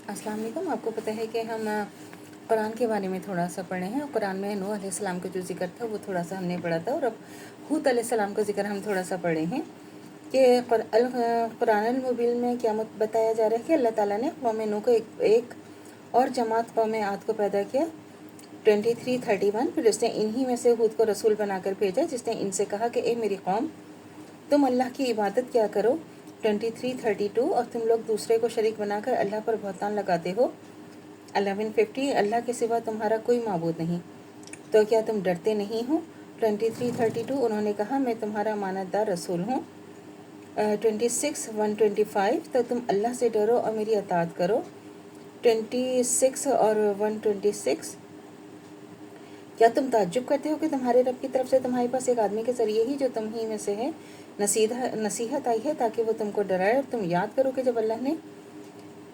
अस्सलाम वालेकुम। आपको पता है कि हम कुरान के बारे में थोड़ा सा पढ़े हैं। कुरान में नूह अलैहिस्सलाम का जो ज़िक्र था वो थोड़ा सा हमने पढ़ा था, और अब हूद अलैहिस्सलाम का ज़िक्र हम थोड़ा सा पढ़े हैं कि कुरान अल मुबीन में क्या बताया जा रहा है कि अल्लाह ताला ने कौम नूह को एक और जमात कौम आद को पैदा किया 23:31। फिर उसने इन्हीं में से हूद को रसूल बनाकर भेजा, जिसने इनसे कहा कि ए मेरी कौम, तुम अल्लाह की इबादत क्या करो। 23:32। और तुम लोग दूसरे को शरीक बनाकर अल्लाह पर बहतान लगाते हो। 11:50। अल्लाह के सिवा तुम्हारा कोई माबूद नहीं, तो क्या तुम डरते नहीं हो। 23:32। उन्होंने कहा मैं तुम्हारा अमानतदार रसूल हूँ। 26:125। तो तुम अल्लाह से डरो और मेरी अताअत करो। 26 और 126। क्या तुम ताज्जुब करते हो कि तुम्हारे रब की तरफ से तुम्हारे पास एक आदमी के ज़रिए ही जो तुम ही में से है नसीहत आई है, ताकि वो तुमको डराए। और तुम याद करो कि जब अल्लाह ने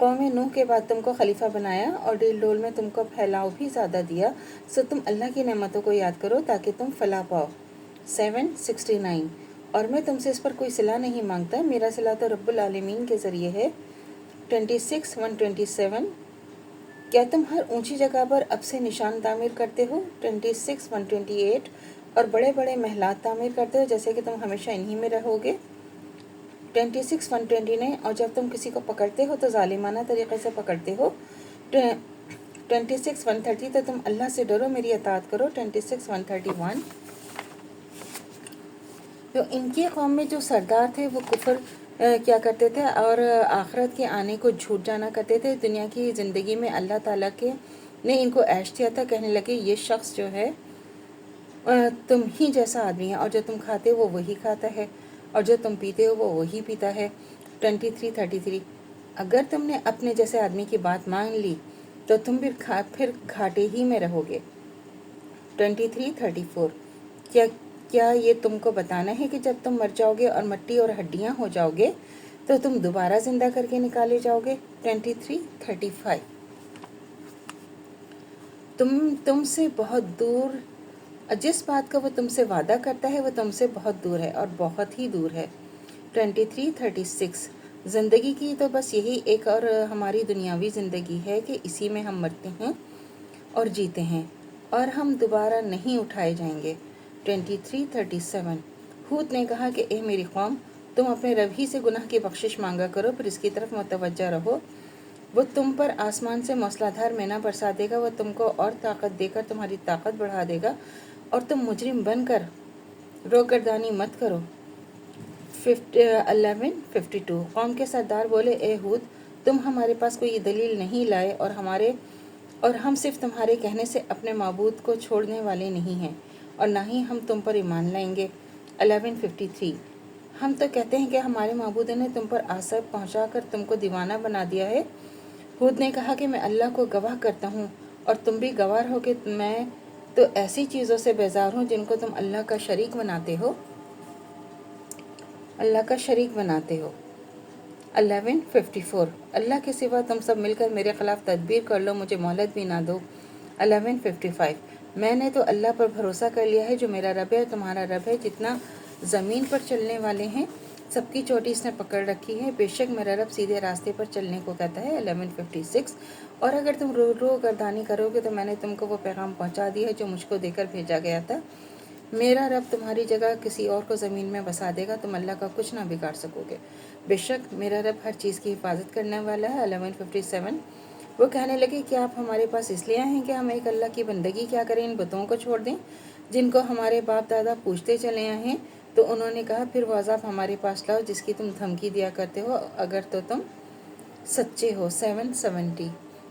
कौम नूह के बाद तुमको खलीफा बनाया और डील डोल में तुमको फैलाव भी ज़्यादा दिया, सो तुम अल्लाह की नेमतों को याद करो ताकि तुम फलाह पाओ। 7:69। और मैं तुमसे इस पर कोई सिला नहीं मांगता, मेरा सिला तो रब्बुल आलमीन के ज़रिए है। 26:127। क्या तुम हर ऊंची जगह पर अब से निशान तामीर करते हो। 26:128। और बड़े बड़े महलात तामीर करते हो, जैसे कि तुम हमेशा इन्हीं में रहोगे। 26:129। और जब तुम किसी को पकड़ते हो तो जालिमाना तरीक़े से पकड़ते हो। 26:130। तो तुम अल्लाह से डरो, मेरी अताअत करो। 26:131। तो इनकी कौम में जो सरदार थे वो कुफर क्या करते थे और आखिरत के आने को झूठ जाना करते थे। दुनिया की ज़िंदगी में अल्लाह ताला के ने इनको ऐश दिया था। कहने लगे ये शख्स जो है तुम ही जैसा आदमी है, और जो तुम खाते हो वो वही खाता है, और जो तुम पीते हो वो वही पीता है। 23:33। अगर तुमने अपने जैसे आदमी की बात मान ली तो तुम फिर घाटे ही में रहोगे। 23:34। क्या ये तुमको बताना है कि जब तुम मर जाओगे और मिट्टी और हड्डियां हो जाओगे तो तुम दोबारा जिंदा करके निकाले जाओगे। 23:35। तुमसे बहुत दूर, जिस बात का वो तुमसे वादा करता है वो तुमसे बहुत दूर है और बहुत ही दूर है। 23:36। ज़िंदगी की तो बस यही एक और हमारी दुनियावी ज़िंदगी है कि इसी में हम मरते हैं और जीते हैं, और हम दोबारा नहीं उठाए जाएंगे। 23:37। हूद ने कहा कि ए मेरी कौम, तुम अपने रब ही से गुनाह की बख्शिश मांगा करो, फिर इसकी तरफ मुतवज्जा रहो। वो तुम पर आसमान से मौसलाधार मैना बरसा देगा, वो तुमको और ताकत देकर तुम्हारी ताकत बढ़ा देगा, और तुम मुजरिम बनकर रोगर्दानी मत करो। 11:52। कौम के सरदार बोले ए हूद, तुम हमारे पास कोई दलील नहीं लाए, और हम सिर्फ तुम्हारे कहने से अपने माबूद को छोड़ने वाले नहीं हैं, और ना ही हम तुम पर ईमान लाएंगे। 11:53। हम तो कहते हैं कि हमारे माबूद ने तुम पर आसर पहुंचाकर तुमको दीवाना बना दिया है। हूद ने कहा कि मैं अल्लाह को गवाह करता हूँ और तुम भी गवाह हो कि मैं तो ऐसी चीज़ों से बेजार हूँ जिनको तुम अल्लाह का शरीक बनाते हो। 11:54। अल्लाह के सिवा तुम सब मिलकर मेरे ख़िलाफ़ तदबीर कर लो, मुझे मोहलत भी ना दो। 11:55। मैंने तो अल्लाह पर भरोसा कर लिया है जो मेरा रब है, तुम्हारा रब है। जितना ज़मीन पर चलने वाले हैं सबकी चोटी इसने पकड़ रखी है, बेशक मेरा रब सीधे रास्ते पर चलने को कहता है। 11:56। और अगर तुम रो गर्दानी करोगे तो मैंने तुमको वो पैगाम पहुंचा दिया है जो मुझको देकर भेजा गया था। मेरा रब तुम्हारी जगह किसी और को ज़मीन में बसा देगा, तुम अल्लाह का कुछ ना बिगाड़ सकोगे, बेशक मेरा रब हर चीज़ की हिफाजत करने वाला है। 11:57। वो कहने लगे कि आप हमारे पास इसलिए आए हैं कि हम एक अल्लाह की बंदगी क्या करें, इन बुतों को छोड़ दें जिनको हमारे बाप दादा पूछते चले आए हैं। तो उन्होंने कहा फिर वो अज़ाब हमारे पास लाओ जिसकी तुम धमकी दिया करते हो, अगर तो तुम सच्चे हो। 7:70।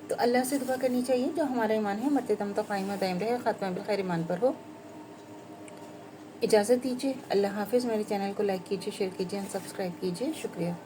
तो अल्लाह से दुआ करनी चाहिए जो हमारा ईमान है मरते दम तो कायम दायम रहे, ख़ात्मा बिलखैर ईमान पर हो। इजाज़त दीजिए, अल्लाह हाफिज़। मेरे चैनल को लाइक कीजिए, शेयर कीजिए, सब्सक्राइब कीजिए। शुक्रिया।